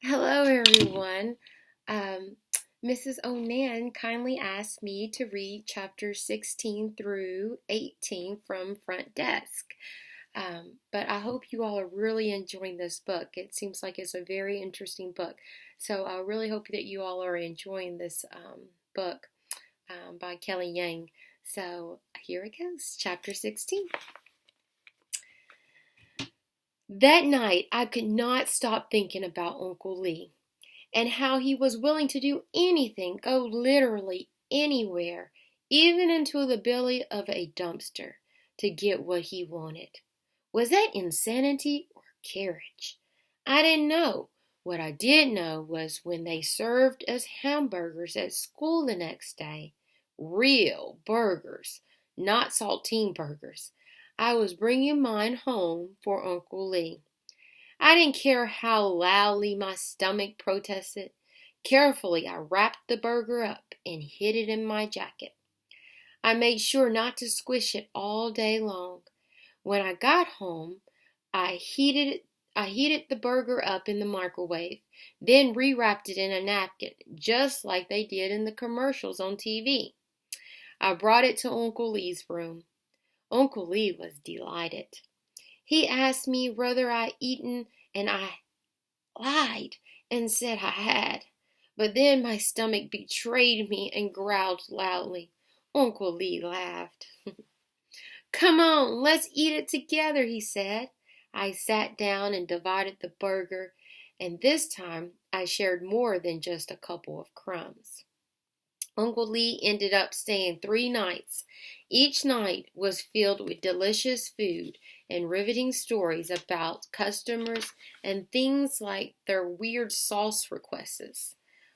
Hello, everyone. Um, Mrs. Onan kindly asked me to read chapters 16 through 18 from Front Desk. But I hope you all are really enjoying this book. It seems like it's a very interesting book. So I really hope that you all are enjoying this book by Kelly Yang. So here it goes, chapter 16. That night, I could not stop thinking about Uncle Lee, and how he was willing to do anything, go literally anywhere, even into the belly of a dumpster, to get what he wanted. Was that insanity or courage? I didn't know. What I did know was when they served us hamburgers at school the next day, real burgers, not saltine burgers, I was bringing mine home for Uncle Lee. I didn't care how loudly my stomach protested. Carefully, I wrapped the burger up and hid it in my jacket. I made sure not to squish it all day long. When I got home, I heated the burger up in the microwave, then rewrapped it in a napkin, just like they did in the commercials on TV. I brought it to Uncle Lee's room. Uncle Lee was delighted. He asked me whether I'd eaten, and I lied and said I had. But then my stomach betrayed me and growled loudly. Uncle Lee laughed. Come on, let's eat it together, he said. I sat down and divided the burger, and this time I shared more than just a couple of crumbs. Uncle Lee ended up staying 3 nights. Each night was filled with delicious food and riveting stories about customers and things like their weird sauce requests.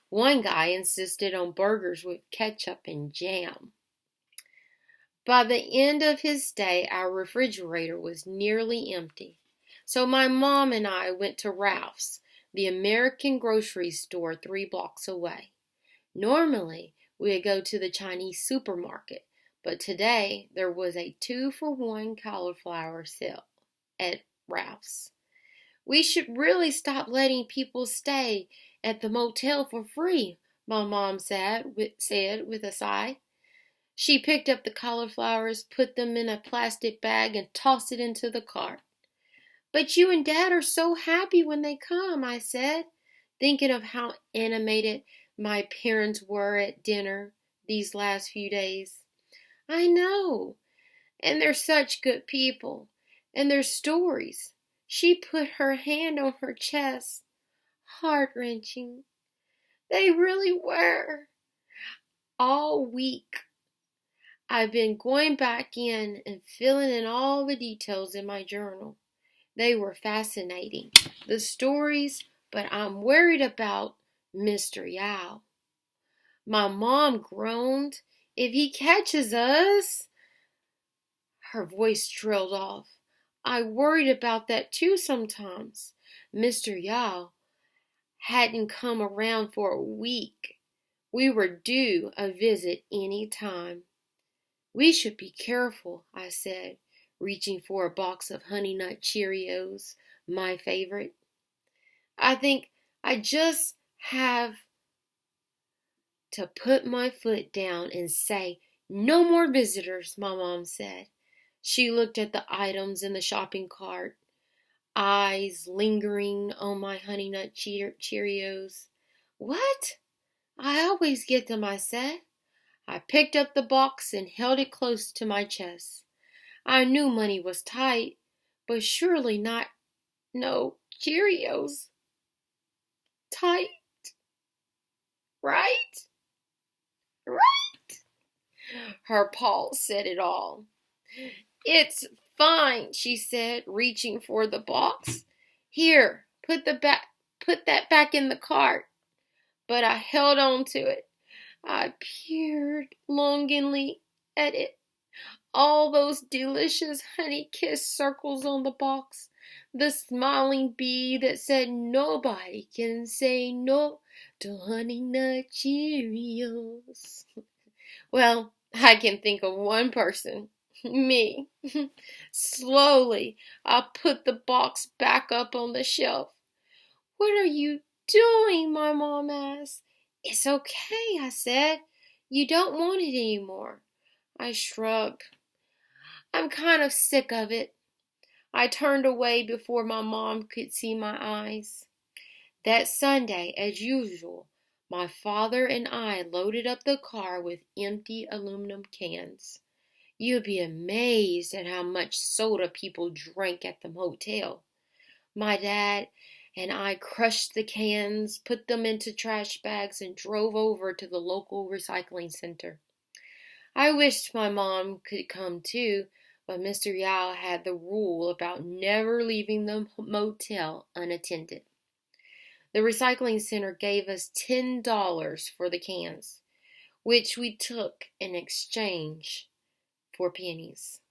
One guy insisted on burgers with ketchup and jam. By the end of his stay, our refrigerator was nearly empty. So my mom and I went to Ralph's, the American grocery store 3 blocks away. Normally, we'd go to the Chinese supermarket, but today there was a 2-for-1 cauliflower sale at Ralph's. We should really stop letting people stay at the motel for free, my mom said with a sigh. She picked up the cauliflowers, put them in a plastic bag, and tossed it into the cart. But you and Dad are so happy when they come, I said, thinking of how animated my parents were at dinner these last few days. I know, and they're such good people, and their stories. She put her hand on her chest. Heart-wrenching. They really were. All week, I've been going back in and filling in all the details in my journal. They were fascinating, the stories, but I'm worried about Mr. Yao. My mom groaned. If he catches us. Her voice trailed off. I worried about that too sometimes. Mr. Yao hadn't come around for a week. We were due a visit any time. We should be careful, I said, reaching for a box of Honey Nut Cheerios, my favorite. I think I just have to put my foot down and say, no more visitors, my mom said. She looked at the items in the shopping cart, eyes lingering on my Honey Nut Cheerios. What? I always get them, I said. I picked up the box and held it close to my chest. I knew money was tight, but surely not no Cheerios. Tight, right? Right? Her pulse said it all. It's fine, she said, reaching for the box. Here, put that back in the cart. But I held on to it. I peered longingly at it. All those delicious honey-kissed circles on the box. The smiling bee that said nobody can say no to Honey Nut Cheerios. Well, I can think of one person. Me. Slowly, I put the box back up on the shelf. What are you doing?" my mom asked. "It's okay," I said. "You don't want it anymore." I shrugged. "I'm kind of sick of it." I turned away before my mom could see my eyes. That Sunday, as usual, my father and I loaded up the car with empty aluminum cans. You'd be amazed at how much soda people drank at the motel. My dad and I crushed the cans, put them into trash bags, and drove over to the local recycling center. I wished my mom could come too, but Mr. Yao had the rule about never leaving the motel unattended. The recycling center gave us $10 for the cans, which we took in exchange for pennies.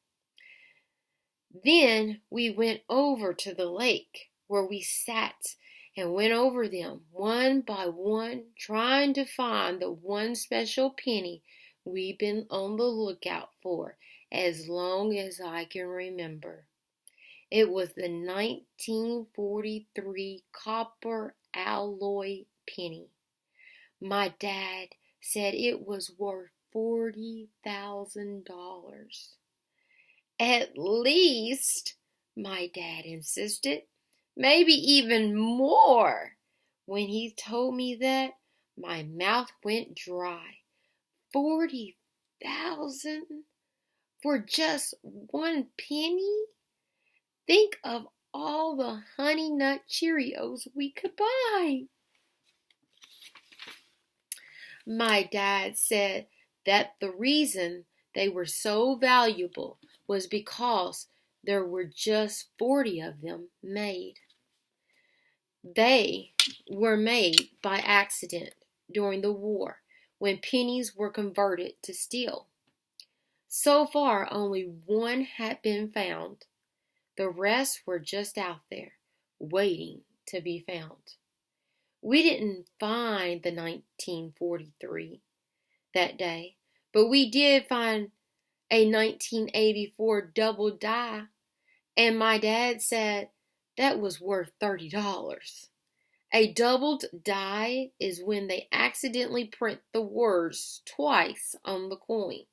Then we went over to the lake where we sat and went over them one by one, trying to find the one special penny we've been on the lookout for as long as I can remember. It was the 1943 copper alloy penny. My dad said it was worth $40,000. "At least," my dad insisted. "Maybe even more." When he told me that, my mouth went dry. 40,000 for just one penny? Think of all the Honey Nut Cheerios we could buy. My dad said that the reason they were so valuable was because there were just 40 of them made. They were made by accident during the war when pennies were converted to steel. So far, only one had been found. The rest were just out there, waiting to be found. We didn't find the 1943 that day, but we did find a 1984 double die, and my dad said that was worth $30. A doubled die is when they accidentally print the words twice on the coin.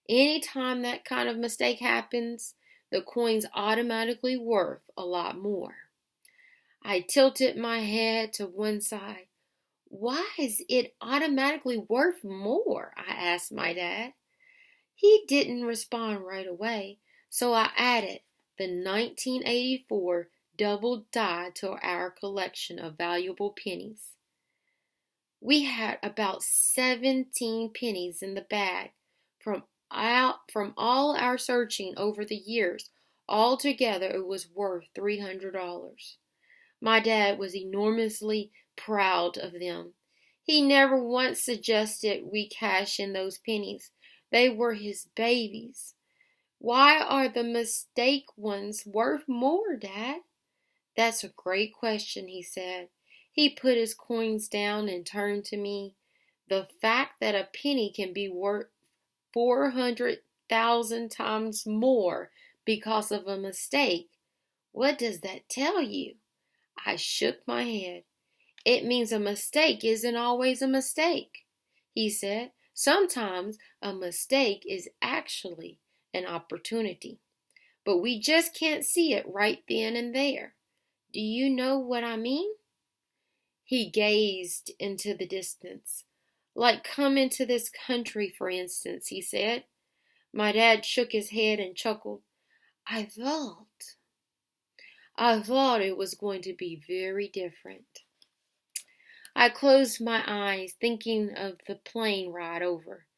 Anytime that kind of mistake happens, the coin's automatically worth a lot more. I tilted my head to one side. "Why is it automatically worth more?" I asked my dad. He didn't respond right away, so I added the 1984 double die to our collection of valuable pennies. We had about 17 pennies in the bag from all our searching over the years. Altogether, it was worth $300. My dad was enormously proud of them. He never once suggested we cash in those pennies. They were his babies. "Why are the mistake ones worth more, Dad?" "That's a great question," he said. He put his coins down and turned to me. "The fact that a penny can be worth 400,000 times more because of a mistake, what does that tell you?" I shook my head. "It means a mistake isn't always a mistake," he said. "Sometimes a mistake is actually an opportunity, but we just can't see it right then and there. Do you know what I mean?" He gazed into the distance. "Like come into this country, for instance," he said. My dad shook his head and chuckled. I thought it was going to be very different." I closed my eyes, thinking of the plane ride over.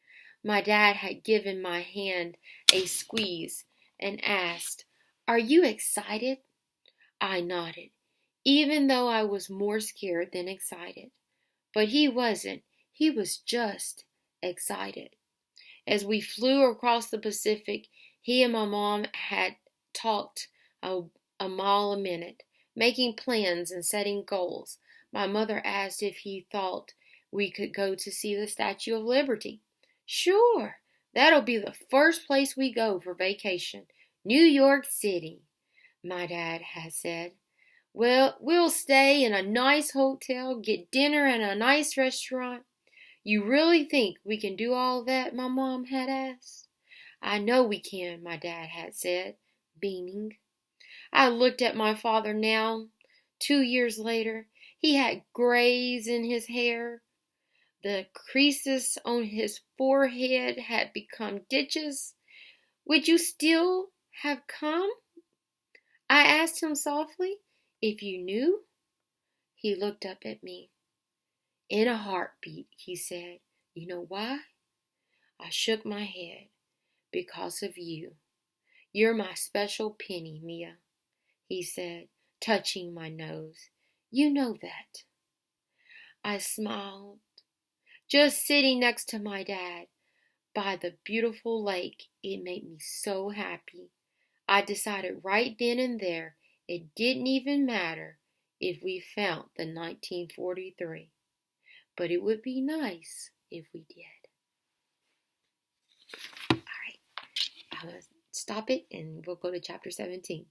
My dad had given my hand a squeeze and asked, "Are you excited?" I nodded, even though I was more scared than excited. But he wasn't. He was just excited. As we flew across the Pacific, he and my mom had talked a mile a minute, making plans and setting goals. My mother asked if he thought we could go to see the Statue of Liberty. "Sure, that'll be the first place we go for vacation. New York City," my dad had said. Well, we'll stay in a nice hotel, get dinner at a nice restaurant. You really think we can do all that? My mom had asked. I know we can, my dad had said, beaming. I looked at my father now, 2 years later. He had grays in his hair. The creases on his forehead had become ditches. Would you still have come? I asked him softly. If you knew? He looked up at me. In a heartbeat, he said. You know why? I shook my head. Because of you. You're my special penny, Mia, he said, touching my nose. You know that. I smiled. Just sitting next to my dad by the beautiful lake, it made me so happy. I decided right then and there it didn't even matter if we found the 1943, but it would be nice if we did. All right, I'm going to stop it and we'll go to chapter 17.